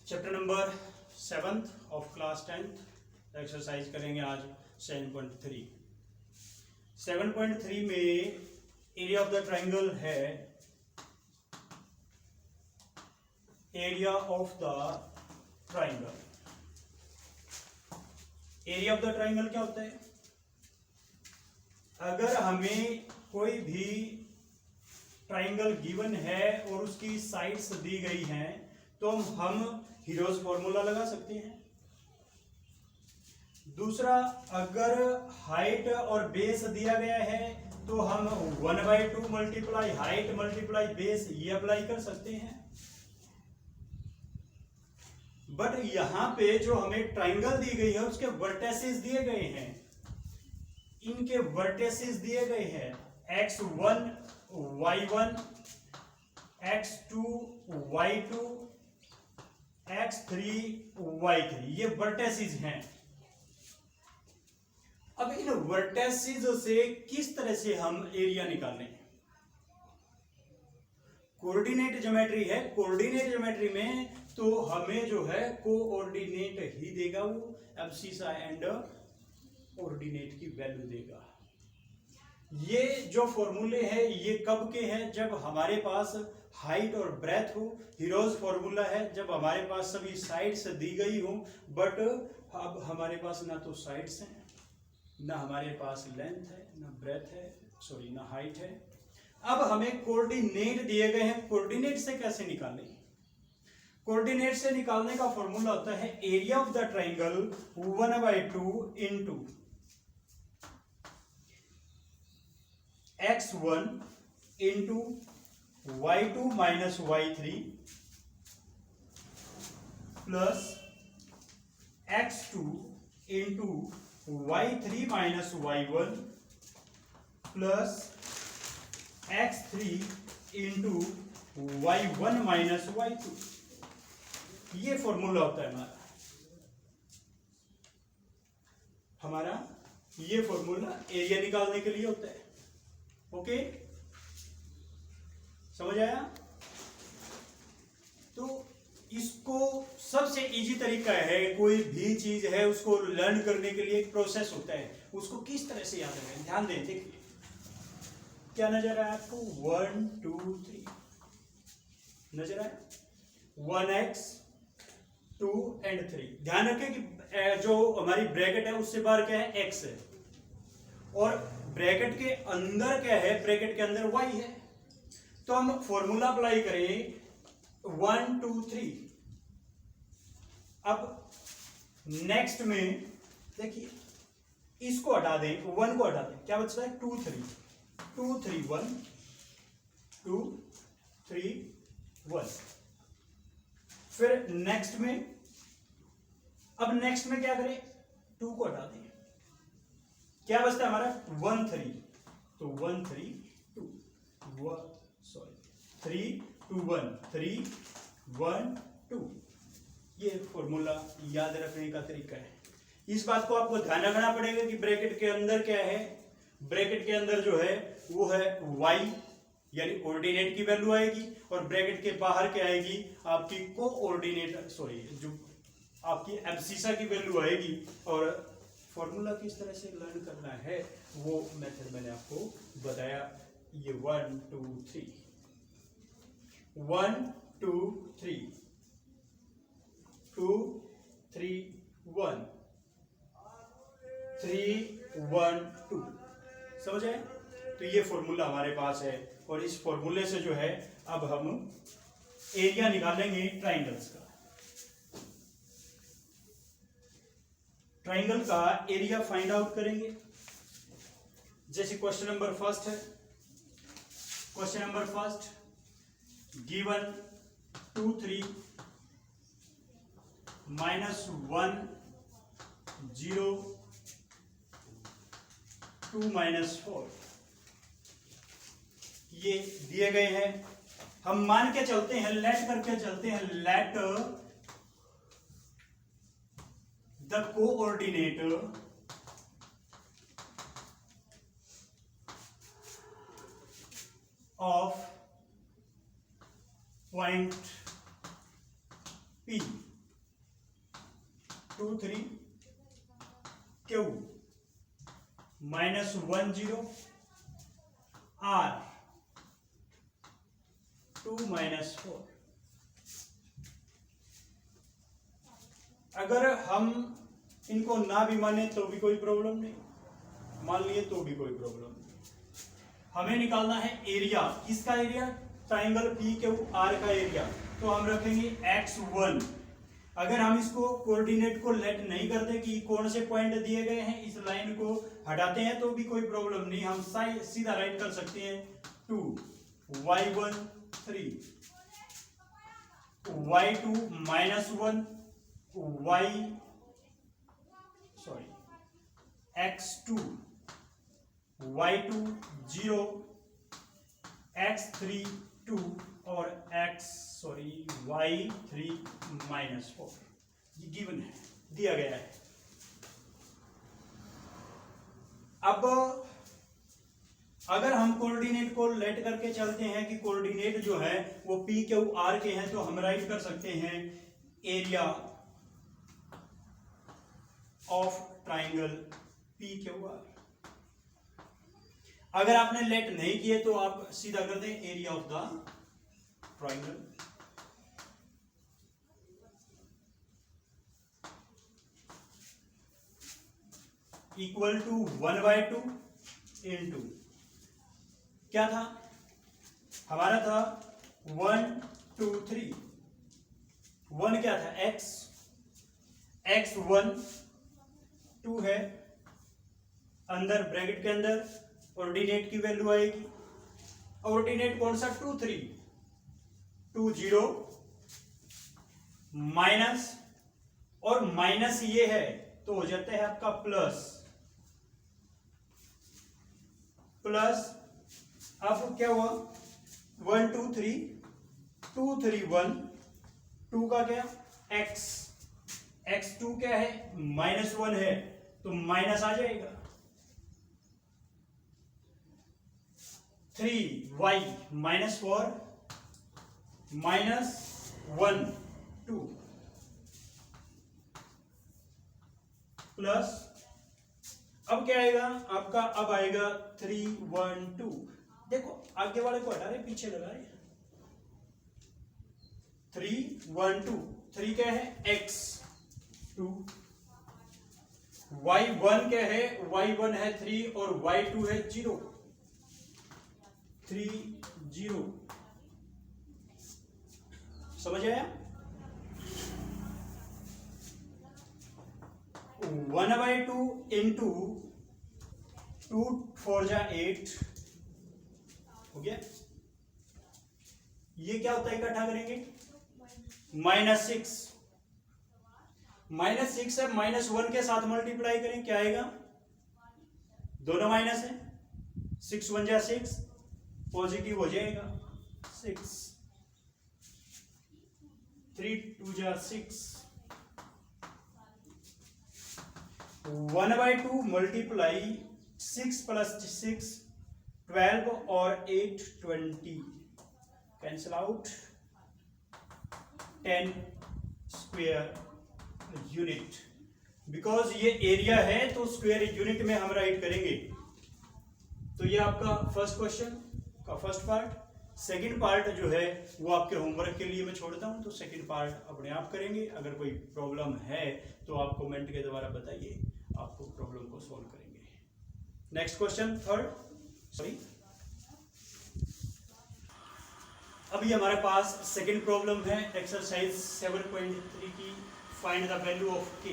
Chapter number 7th of class 10th exercise करेंगे आज 7.3। 7.3 में एरिया ऑफ द ट्राइंगल है area of the triangle. Area of the triangle क्या होता है? अगर हमें कोई भी ट्राइंगल गिवन है और उसकी साइड्स दी गई हैं तो हम हीरोज फॉर्मूला लगा सकते हैं। दूसरा, अगर हाइट और बेस दिया गया है तो हम 1/2 मल्टीप्लाई हाइट मल्टीप्लाई बेस ये अप्लाई कर सकते हैं। बट यहां पे जो हमें ट्राइंगल दी गई है उसके वर्टेसेस दिए गए हैं, इनके वर्टेसेस दिए गए हैं x1 y1 x2 y2 x3 y3, ये वर्टेसिस हैं। अब इन वर्टेसिस से किस तरह से हम एरिया निकालें? कोऑर्डिनेट ज्योमेट्री है। कोऑर्डिनेट ज्योमेट्री में तो हमें जो है कोऑर्डिनेट ही देगा, वो एब्सिसा एंड ऑर्डिनेट की वैल्यू देगा। ये जो फॉर्मूले हैं ये कब के हैं? जब हमारे पास हाइट और ब्रेथ हो। हीरोज फॉर्मूला है जब हमारे पास सभी साइड्स दी गई हो, बट अब हमारे पास ना तो साइड्स हैं, ना हमारे पास लेंथ है, ना ब्रेथ है, सॉरी ना हाइट है। अब हमें कोऑर्डिनेट दिए गए हैं। कोऑर्डिनेट से कैसे निकालें? कोऑर्डिनेट से निकालने का फॉर्मूला होता है area of the triangle 1/2 into x1 into y2 minus y3 plus x2 into y3 minus y1 plus x3 into y1 minus y2। ये फॉर्मूला होता है हमारा ये फॉर्मूला एरिया निकालने के लिए होता है। ओके, समझ आया? तो इसको सबसे इजी तरीका है, कोई भी चीज है उसको लर्न करने के लिए एक प्रोसेस होता है, उसको किस तरह से याद रखें। ध्यान दें, देखिए क्या नजर आया आपको? 1 2 3 नजर आया? 1x 2 and 3। ध्यान रखें कि जो हमारी ब्रैकेट है उससे बाहर क्या है? x है, और ब्रैकेट के अंदर क्या है? ब्रैकेट के अंदर y है। तो हम फॉर्मूला अप्लाई करें 1 2 3। अब नेक्स्ट में देखिए इसको हटा दें, 1 को हटा दें, क्या बचता है? 2 3 2 3 1 2 3 1। फिर नेक्स्ट में, अब नेक्स्ट में क्या करें? 2 को हटा दें, क्या बचता है हमारा? 1 3। तो 1 3 2 3 2 1 3 1 2। ये फॉर्मूला याद रखने का तरीका है। इस बात को आपको ध्यान रखना पड़ेगा कि ब्रैकेट के अंदर क्या है? ब्रैकेट के अंदर जो है वो है y, यानी कोऑर्डिनेट की वैल्यू आएगी, और ब्रैकेट के बाहर क्या आएगी? आपकी कोऑर्डिनेट सॉरी जो आपकी एब्सिसा की वैल्यू आएगी। और फॉर्मूला किस तरह से लर्न करना है वो मेथड मैंने आपको बताया। ये 1 2 3 1 2 3 2 3 1 3 1 2। समझ आए? तो ये फॉर्मूला हमारे पास है, और इस फॉर्मूले से जो है अब हम एरिया निकालेंगे ट्राइंगल्स का। ट्राइंगल का एरिया फाइंड आउट करेंगे। जैसे क्वेश्चन नंबर फर्स्ट है। क्वेश्चन नंबर फर्स्ट, गिवन 2 3 -1 0 2 -4 ये दिए गए हैं। हम मान के चलते हैं, लेट करके चलते हैं, let the coordinate of point P 2 3 Q -1 0 R 2 -4। अगर हम इनको ना भी माने तो भी कोई प्रॉब्लम नहीं, मान लिए तो भी कोई प्रॉब्लम नहीं। हमें निकालना है एरिया, किसका area? Triangle P Q R का एरिया। तो हम रखेंगे x1। अगर हम इसको कोऑर्डिनेट को लेट नहीं करते कि कौन से पॉइंट दिए गए हैं, इस लाइन को हटाते हैं तो भी कोई प्रॉब्लम नहीं, हम सीधा राइट कर सकते हैं 2 y1 3 y2 -1 x2 y2 0 x3 2 और y3 -4। ये गिवन है, दिया गया है। अब अगर हम कोऑर्डिनेट को लेट करके चलते हैं कि कोऑर्डिनेट जो है वो पी क्यू आर के हैं, तो हम राइट कर सकते हैं area of triangle P Q R. अगर आपने लेट नहीं किए तो आप सीधा कर दें area of the triangle. Equal to 1/2 into क्या था हमारा, था 1 2 3। 1 क्या था? x1 2 है, अंदर ब्रैकेट के अंदर ऑर्डिनेट की वैल्यू आएगी। ऑर्डिनेट कौन सा? 2 3 2 0 माइनस, और माइनस ये है तो हो जाता है आपका प्लस। अब क्या हुआ? 1 2 3 2 3 1 2 का क्या? x2 क्या है? -1 है तो माइनस आ जाएगा। 3y -4 -1 2 प्लस, अब क्या आएगा आपका? अब आएगा 3 1 2। देखो आगे वाले को हटा रहे, पीछे लगा रहे। 3 1 2 3 क्या है? x2। y1 क्या है? y1 है 3 और y2 है 0 3 0। समझ आया? 1/2 इंटू 2 4 जा 8 हो गया। ये क्या होता है? इकट्ठा करेंगे -6 -6 है, -1 के साथ मल्टीप्लाई करें क्या आएगा? दोनों माइनस है, 6 1 जा 6 पॉजिटिव हो जाएगा 6 3 2 जा 6 1/2 मल्टीप्लाई 6 + 6 12 और 8 20 cancel out 10 square unit. Because ये एरिया है तो स्क्वायर यूनिट में हम राइट करेंगे। तो ये आपका फर्स्ट क्वेश्चन का फर्स्ट पार्ट। सेकंड पार्ट जो है वो आपके होमवर्क के लिए मैं छोड़ता हूं, तो सेकंड पार्ट अपने आप करेंगे। अगर कोई प्रॉब्लम है तो आप कमेंट के द्वारा बताइए, आपको प्रॉब्लम को सॉल्व करेंगे। नेक्स्ट क्वेश्चन थर्ड, अभी हमारे पास सेकंड प्रॉब्लम है एक्सरसाइज 7.3 की। Find the value of k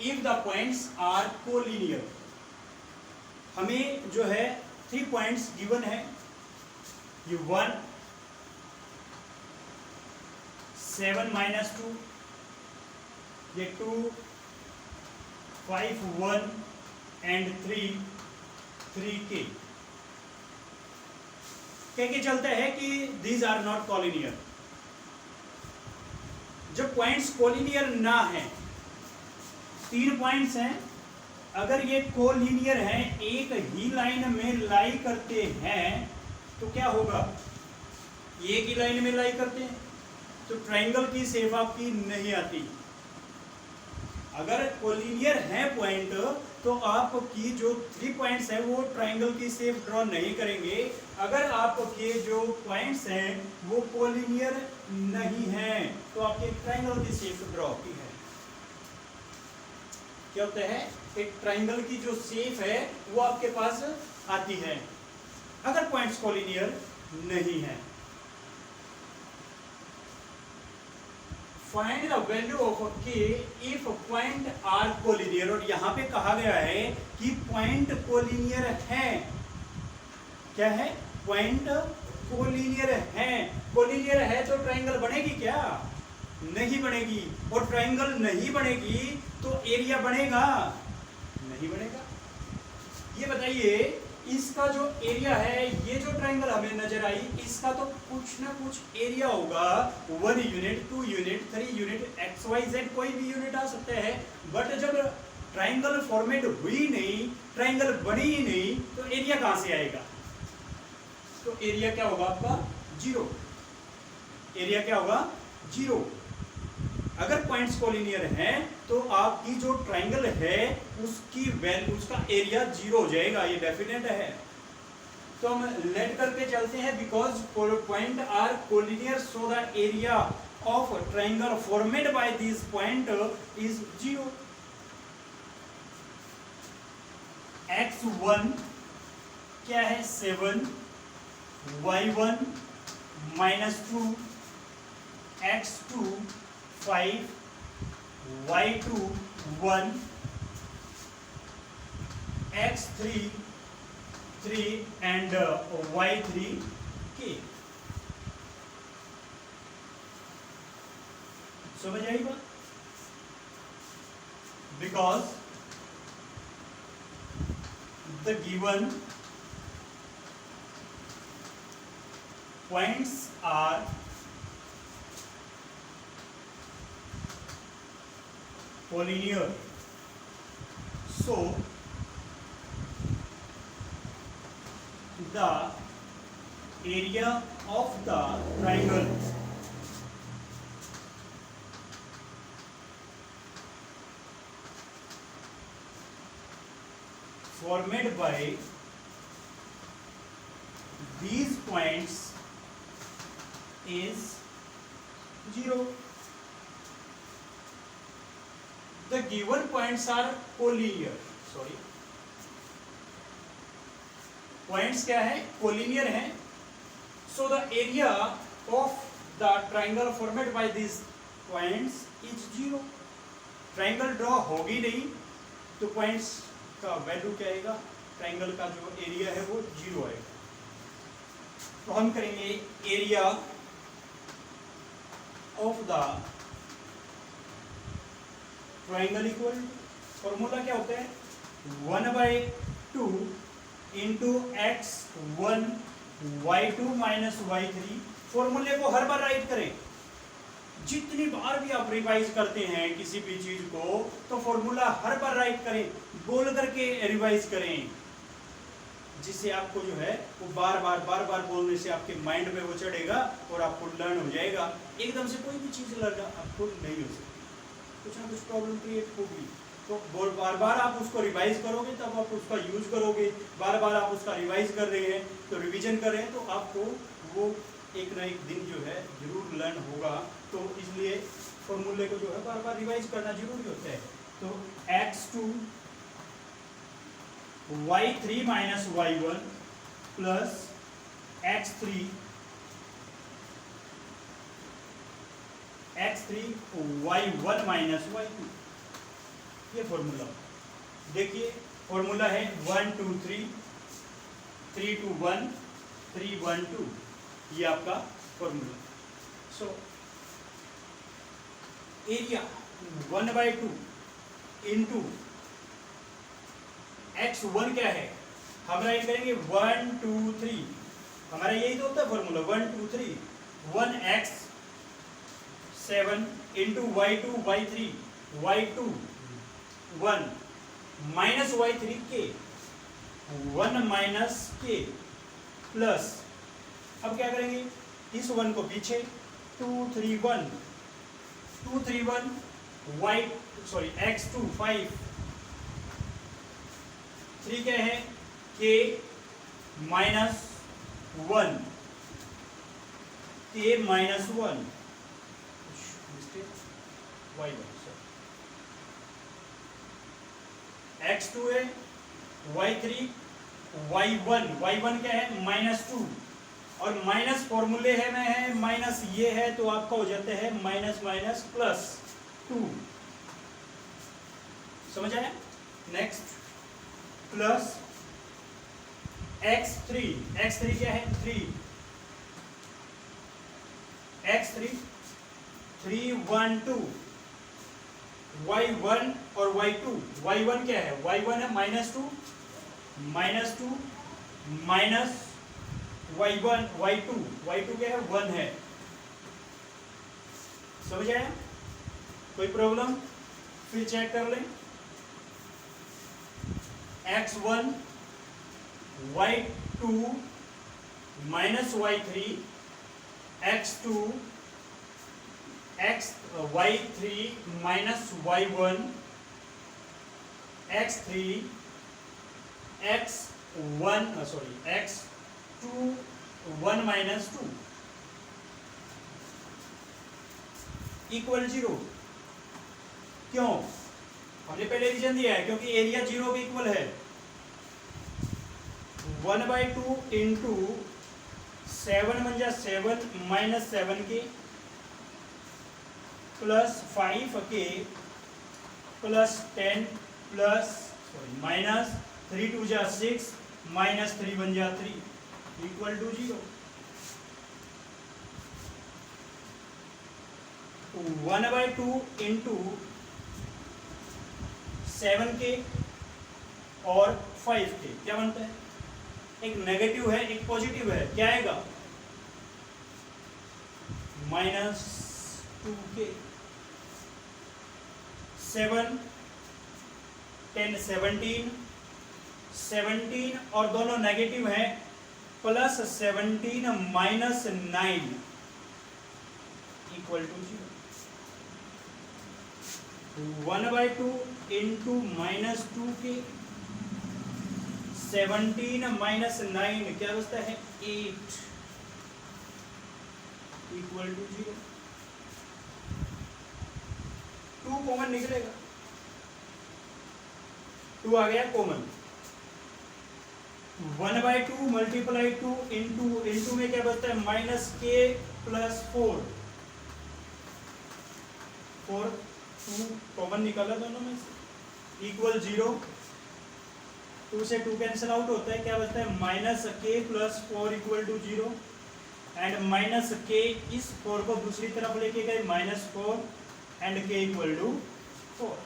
if the points are collinear. हमें जो है 3 पॉइंट्स गिवन है, ये 1 7 -2, ये 2 5 1 एंड 3 3k। कह के चलते हैं कि दीज आर नॉट कोलिनियर। जब पॉइंट्स कोलिनियर ना है, 3 पॉइंट्स हैं, अगर ये कोलिनियर हैं, एक ही लाइन में लाई करते हैं तो क्या होगा? एक ही लाइन में लाई करते हैं तो ट्रायंगल की शेप आपकी नहीं आती। अगर कोलिनियर है पॉइंट तो आपकी जो 3 पॉइंट्स हैं वो ट्राइंगल की शेप ड्रॉ नहीं करेंगे। अगर आपके जो पॉइंट्स हैं वो कोलिनियर नहीं हैं तो आपके ट्राइंगल की शेप ड्रॉ की है। क्या होता है, एक ट्राइंगल की जो शेप है वो आपके पास आती है अगर पॉइंट्स कोलिनियर नहीं है। Find the value of k if point are collinear. और यहां पे कहा गया है कि पॉइंट कोलिनियर है। क्या है, पॉइंट कोलिनियर है। कोलिनियर है तो ट्राइंगल बनेगी क्या, नहीं बनेगी। और ट्राइंगल नहीं बनेगी तो एरिया बनेगा, नहीं बनेगा। ये बताइए इसका जो एरिया है, ये जो ट्राइंगल हमें नजर आई, इसका तो कुछ ना कुछ एरिया होगा। 1 यूनिट, 2 यूनिट, 3 यूनिट, XYZ कोई भी यूनिट आ सकते हैं। बट जब ट्राइंगल फॉर्मेट हुई नहीं, ट्राइंगल बनी ही नहीं, तो एरिया कहां से आएगा। तो एरिया क्या होगा आपका, 0। एरिया क्या होगा, 0। अगर पॉइंट्स कोलिनियर हैं तो आपकी जो ट्राइंगल है उसकी वैल्यू, उसका एरिया 0 हो जाएगा, ये डेफिनेट है। तो हम लेट करके चलते हैं। Because point are collinear so the area of triangle formed by this point is 0। x1 क्या है, 7, y1 -2, x2 5, y2 1, x3 3 and y3 k। समझ आई बात। Because the given points are collinear, so the area of the triangle formed by these points is 0. The given points are collinear. Sorry, points क्या है, collinear है। So the area of the triangle formed by these points is 0. Triangle draw होगी नहीं तो points का value क्या आएगा, triangle का जो एरिया है वो 0 आएगा। तो हम करेंगे area of the triangle equal, formula क्या होता है, 1/2 into x1 y2 minus y3। फॉर्मूले को हर बार राइट करें। जितनी बार भी आप रिवाइज करते हैं किसी भी चीज को तो फॉर्मूला हर बार राइट करें, बोल करके रिवाइज करें, जिससे आपको जो है वो बार बार बोलने से आपके माइंड में वो चढ़ेगा और आपको लर्न हो जाएगा। एकदम से कोई भी चीज लर्न आपको नहीं हो सकती, कुछ ना कुछ प्रॉब्लम क्रिएट होगी। तो बार बार आप उसको रिवाइज करोगे तब आप उसका यूज करोगे। बार बार आप उसका रिवाइज कर रहे हैं तो रिवीजन कर रहे हैं तो आपको वो एक ना एक दिन जो है जरूर लर्न होगा। तो इसलिए फॉर्मूले को जो है बार बार रिवाइज करना जरूरी होता है। तो x2 y3 minus y1 plus x3 y1 minus y2, ये फॉर्मूला। देखिए फॉर्मूला है 1 2 3 3 2 1 3 1 2, ये आपका formula. So area 1/2 into x1 क्या है, हम राइट करेंगे 1 2 3, हमारा यही तो होता है formula 1 2 3, 1x 7 into y2 y3 y2 1 minus y3 k 1 minus k plus, अब क्या करेंगे इस 1 को पीछे 2 3 1 2 3 1 x2 5, 3 क्या है k minus 1, k minus 1, x2 है, y3, y1 क्या है -2, और माइनस फॉर्मूले है में है माइनस, ये है तो आपका हो जाता है माइनस माइनस प्लस 2, समझ आया। नेक्स्ट प्लस x3 क्या है 3, x3 3 1 2, y1 और y1 क्या है, y1 है -2 माइनस y2 क्या है 1 है, समझ आया। कोई प्रॉब्लम, फिर चेक कर लें। x1 y2 minus y3, x2 y3 minus y1, x3 x2 1 minus 2 equal 0। क्यों? हमने पहले रीजन दिया है, क्योंकि एरिया 0 के इक्वल है। 1/2 इंटू 7 बन जा 7 माइनस 7 के प्लस 5 के प्लस 10 प्लस माइनस 3 2 जा 6 माइनस 3 बन जा 3 इक्वल टू 0। 1/2 इंटू 7 के और 5 के क्या बनता है, एक नेगेटिव है एक पॉजिटिव है, क्या आएगा -2 के, 7 10 17 और दोनों नेगेटिव हैं, plus 17 minus 9 equal to 0। 1/2 into -2 के 17 माइनस 9 क्या बचता है 8 इक्वल टू 0। 2 कॉमन निकलेगा, 2 आ गया कॉमन। 1/2 मल्टीप्लाई 2 इंटू में क्या बचता है -k प्लस 4 2 कॉमन निकाला दोनों में से इक्वल 0। 2 से 2 कैंसिल आउट होता है, क्या बचता है -k plus 4 equal to 0 and -k इस 4 को दूसरी तरफ लेके गए -4 and k equal to 4।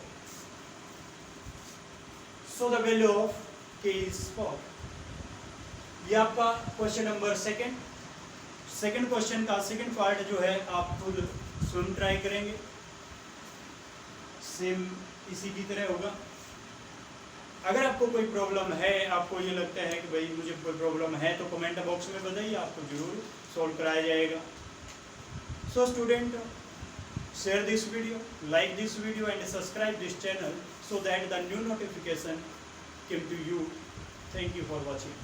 So the value of k is 4। ये आपका क्वेश्चन नंबर सेकंड क्वेश्चन का सेकंड पार्ट जो है आप खुद स्वयं ट्राई करेंगे, सेम इसी की तरह होगा। अगर आपको कोई प्रॉब्लम है, आपको ये लगता है कि भाई मुझे कोई प्रॉब्लम है, तो कमेंट बॉक्स में बताइए, आपको जरूर सॉल्व कराया जाएगा। So student, share this video, like this video and subscribe this channel so that the new notification came to you. Thank you for watching.